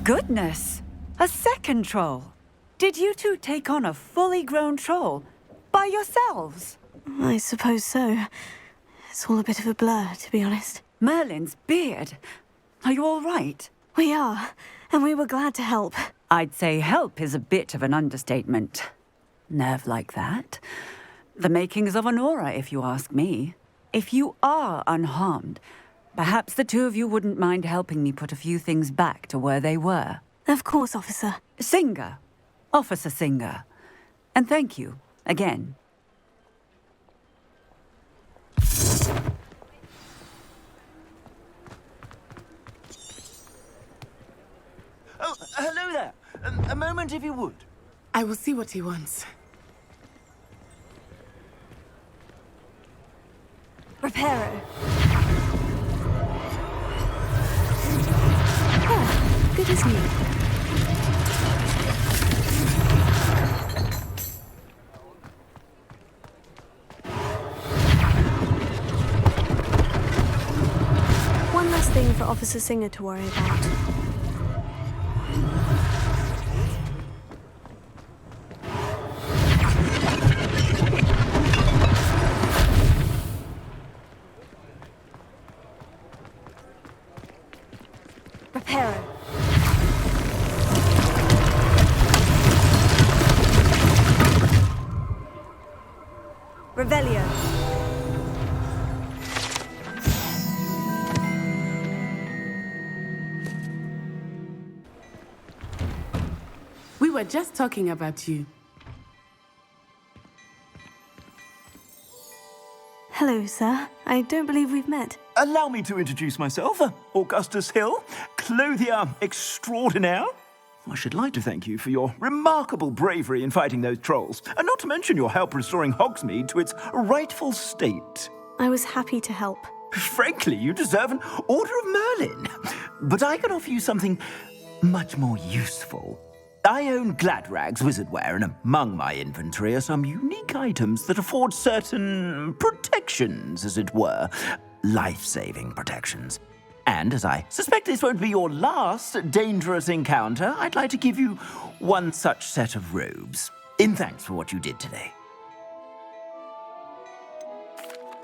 Goodness! A second troll! Did you two take on a fully grown troll by yourselves? I suppose so. It's all a bit of a blur, to be honest. Merlin's beard. Are you all right? We are, and we were glad to help. I'd say help is a bit of an understatement. Nerve like that. The makings of an aura, if you ask me. If you are unharmed, perhaps the two of you wouldn't mind helping me put a few things back to where they were. Of course, officer. Singer. Officer Singer. And thank you, again. Oh, hello there. A moment, if you would. I will see what he wants. Reparo. Oh, good as new. One last thing for Officer Singer to worry about. Reparo. Revelio. We were just talking about you. Hello, sir. I don't believe we've met. Allow me to introduce myself, Augustus Hill, clothier extraordinaire. I should like to thank you for your remarkable bravery in fighting those trolls, and not to mention your help restoring Hogsmeade to its rightful state. I was happy to help. Frankly, you deserve an Order of Merlin. But I can offer you something much more useful. I own Gladrag's wizardware, and among my inventory are some unique items that afford certain protections, as it were. Life-saving protections. And as I suspect this won't be your last dangerous encounter, I'd like to give you one such set of robes, in thanks for what you did today.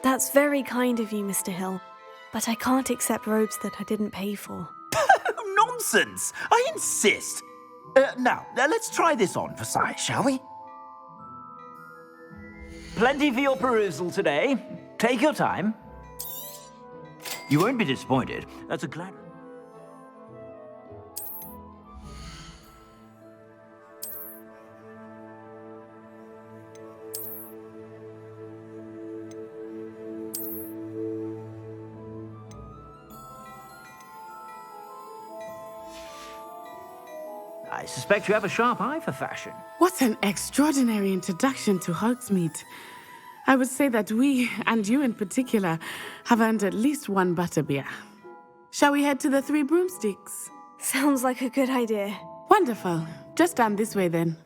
That's very kind of you, Mr. Hill. But I can't accept robes that I didn't pay for. Nonsense! I insist! Now, let's try this on for size, shall we? Plenty for your perusal today. Take your time. You won't be disappointed. That's a glad... I suspect you have a sharp eye for fashion. What an extraordinary introduction to Hogsmeade. I would say that we, and you in particular, have earned at least one butterbeer. Shall we head to the Three Broomsticks? Sounds like a good idea. Wonderful. Just down this way then.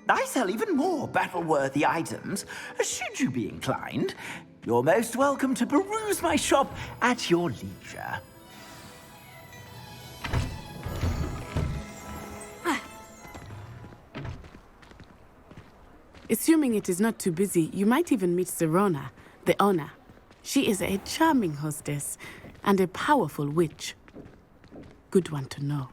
I sell even more battle-worthy items, should you be inclined. You're most welcome to peruse my shop at your leisure. Assuming it is not too busy, you might even meet Serona, the owner. She is a charming hostess and a powerful witch. Good one to know.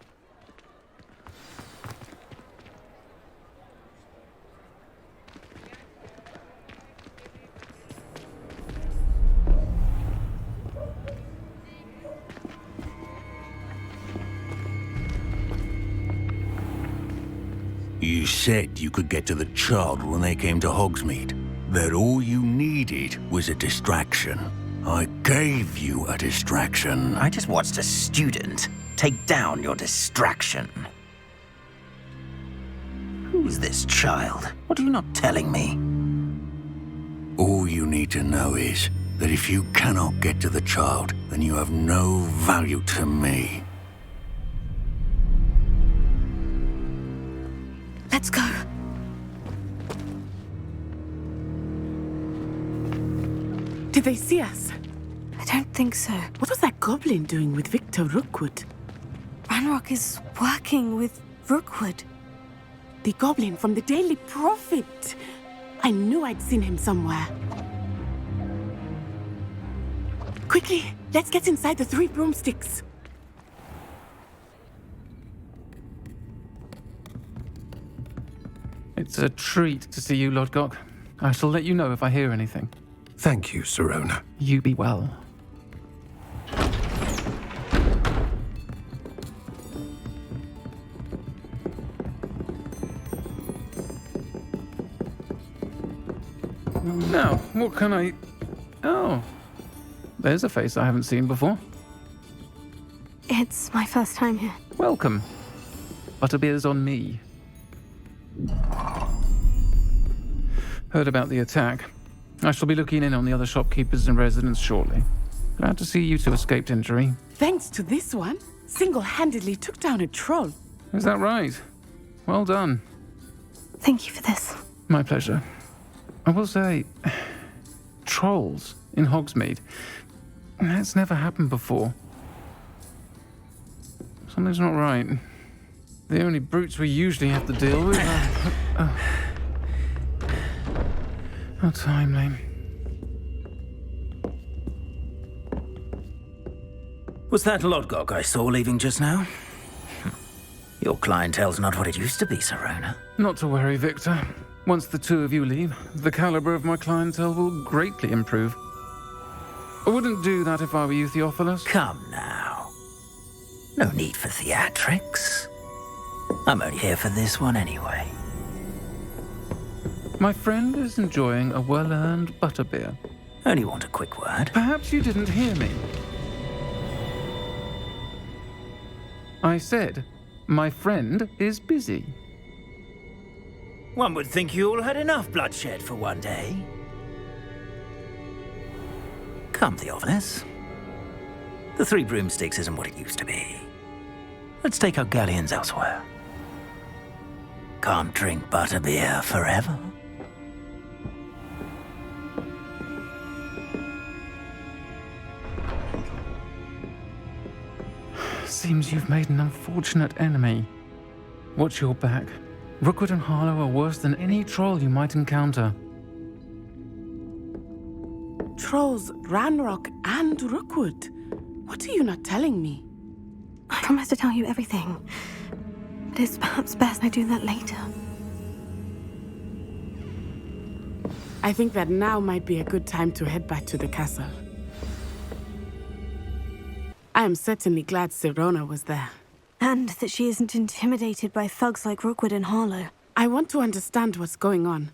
You said you could get to the child when they came to Hogsmeade. That all you needed was a distraction. I gave you a distraction. I just watched a student take down your distraction. Who's this child? What are you not telling me? All you need to know is that if you cannot get to the child, then you have no value to me. Let's go. Did they see us? I don't think so. What was that goblin doing with Victor Rookwood? Ranrok is working with Rookwood. The goblin from the Daily Prophet. I knew I'd seen him somewhere. Quickly, let's get inside the 3 broomsticks. It's a treat to see you, Lodgok. I shall let you know if I hear anything. Thank you, Sirona. You be well. Now, what can I... Oh, there's a face I haven't seen before. It's my first time here. Welcome. Butterbeer's on me. Heard about the attack. I shall be looking in on the other shopkeepers and residents shortly. Glad to see you two escaped injury. Thanks to this one, single-handedly took down a troll. Is that right? Well done. Thank you for this. My pleasure. I will say, trolls in Hogsmeade. That's never happened before. Something's not right. The only brutes we usually have to deal with are... How timely. Was that Lodgok I saw leaving just now? Your clientele's not what it used to be, Sirona. Not to worry, Victor. Once the two of you leave, the caliber of my clientele will greatly improve. I wouldn't do that if I were you, Theophilus. Come now. No need for theatrics. I'm only here for this one anyway. My friend is enjoying a well-earned butterbeer. Only want a quick word. Perhaps you didn't hear me. I said, my friend is busy. One would think you all had enough bloodshed for one day. Come, Theophilus. The 3 broomsticks isn't what it used to be. Let's take our galleons elsewhere. Can't drink butterbeer forever. Seems you've made an unfortunate enemy. Watch your back. Rookwood and Harlow are worse than any troll you might encounter. Trolls, Ranrok, and Rookwood. What are you not telling me? I promise to tell you everything. But it's perhaps best I do that later. I think that now might be a good time to head back to the castle. I am certainly glad Sirona was there. And that she isn't intimidated by thugs like Rookwood and Harlow. I want to understand what's going on,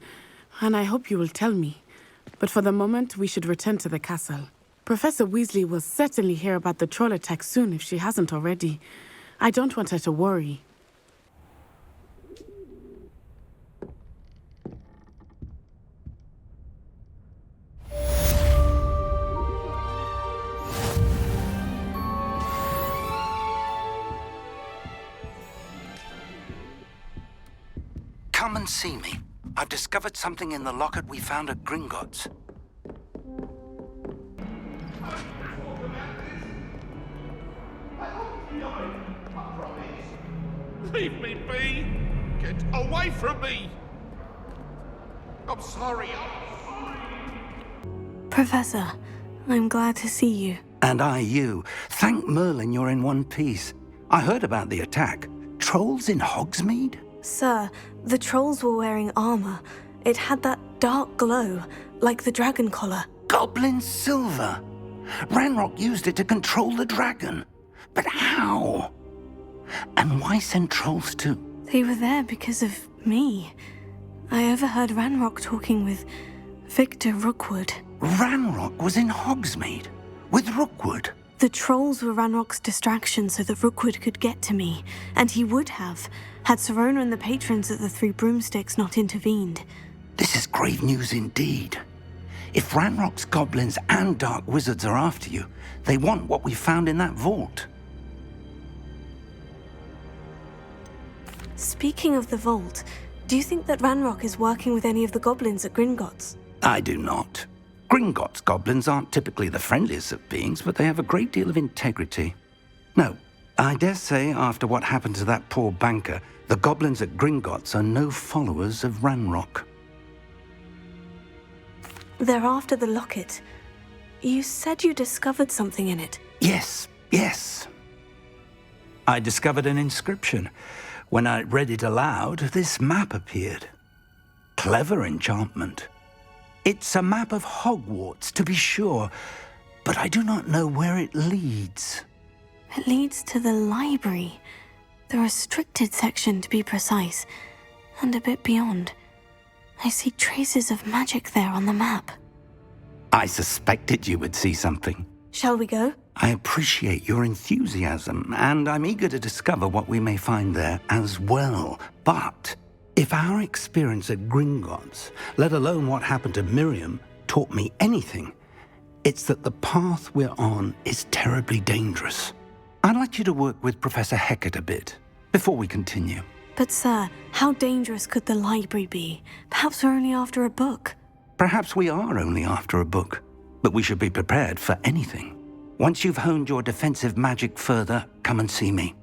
and I hope you will tell me. But for the moment, we should return to the castle. Professor Weasley will certainly hear about the troll attack soon if she hasn't already. I don't want her to worry. Come and see me. I've discovered something in the locket we found at Gringotts. Leave me be! Get away from me! I'm sorry. Professor, I'm glad to see you. And I you. Thank Merlin you're in one piece. I heard about the attack. Trolls in Hogsmeade? Sir, the trolls were wearing armor. It had that dark glow, like the dragon collar. Goblin silver. Ranrok used it to control the dragon. But how? And why send trolls too? They were there because of me. I overheard Ranrok talking with Victor Rookwood. Ranrok was in Hogsmeade with Rookwood. The trolls were Ranrock's distraction so that Rookwood could get to me, and he would have, had Sirona and the patrons at the 3 broomsticks not intervened. This is grave news indeed. If Ranrock's goblins and dark wizards are after you, they want what we found in that vault. Speaking of the vault, do you think that Ranrok is working with any of the goblins at Gringotts? I do not. Gringotts goblins aren't typically the friendliest of beings, but they have a great deal of integrity. No, I dare say, after what happened to that poor banker, the goblins at Gringotts are no followers of Ranrok. They're after the locket. You said you discovered something in it. Yes. I discovered an inscription. When I read it aloud, this map appeared. Clever enchantment. It's a map of Hogwarts, to be sure, but I do not know where it leads. It leads to the library. The restricted section, to be precise. And a bit beyond. I see traces of magic there on the map. I suspected you would see something. Shall we go? I appreciate your enthusiasm, and I'm eager to discover what we may find there as well. But if our experience at Gringotts, let alone what happened to Miriam, taught me anything, it's that the path we're on is terribly dangerous. I'd like you to work with Professor Hecat a bit before we continue. But sir, how dangerous could the library be? Perhaps we're only after a book. Perhaps we are only after a book, but we should be prepared for anything. Once you've honed your defensive magic further, come and see me.